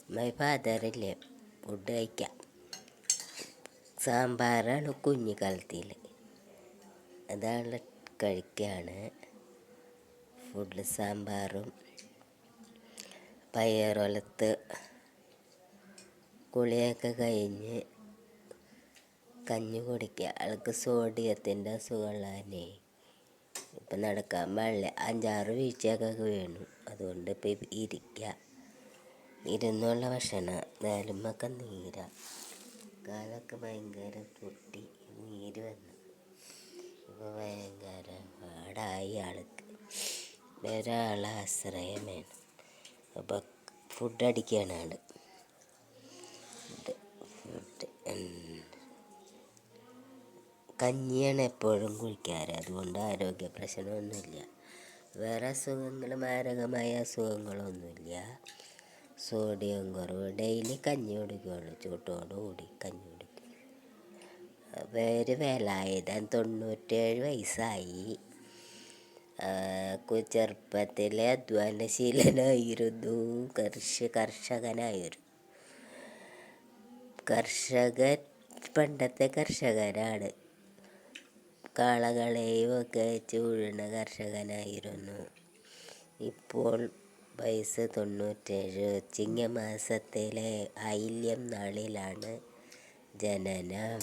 My ഫാദറില്ലേ food കഴിക്കാം. സാമ്പാറാണ് കുഞ്ഞിക്കാലത്തിൽ, അതാണ് കഴിക്കുകയാണ്. ഫുഡ് സാമ്പാറും പയറൊലത്ത് കുളിയൊക്കെ കഴിഞ്ഞ് കഞ്ഞി കുടിക്കുക. ആൾക്ക് സോഡിയത്തിൻ്റെ അസുഖമുള്ളതന്നെ. ഇപ്പം നടക്കാൻ പാടില്ല, 5-6 വീഴ്ചയൊക്കെ വീണു. അതുകൊണ്ട് ഇപ്പം ഇരിക്കുക, ഇരുന്നുള്ള ഭക്ഷണം. നേലുമൊക്കെ നീര, കാലൊക്കെ ഭയങ്കര പൊട്ടി നീര് വന്നു. ഇപ്പോൾ ഭയങ്കര പാടായി ആൾക്ക്. ഒരാളെ ആശ്രയം വേണം. അപ്പോൾ ഫുഡ് അടിക്കുകയാണ് ആൾ. ഫുഡ് കഞ്ഞിയാണ് എപ്പോഴും കുടിക്കാറ്. അതുകൊണ്ട് ആരോഗ്യ പ്രശ്നമൊന്നുമില്ല. വേറെ അസുഖങ്ങൾ, മാരകമായ അസുഖങ്ങളൊന്നുമില്ല. സോഡിയം കുറവ്. ഡെയിലി കഞ്ഞി കുടിക്കുകയുള്ളൂ, ചൂട്ടോടുകൂടി കഞ്ഞി കുടിക്കും. പേര് വേലായുധൻ, 97 വയസ്സായി. ചെറുപ്പത്തിലെ അധ്വാനശീലനായിരുന്നു. കർഷകനായിരുന്നു. പണ്ടത്തെ കർഷകനാണ്. കാളകളെയും ഒക്കെ ചൂഴുന്ന കർഷകനായിരുന്നു. ഇപ്പോൾ വയസ്സ് 97. ചിങ്ങമാസത്തിലെ ആയില്യം നാളിലാണ് ജനനം.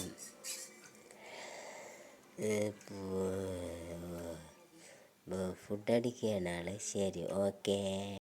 ഫുഡ് അടിക്കുകയാണ് ആൾ. ശരി, ഓക്കേ.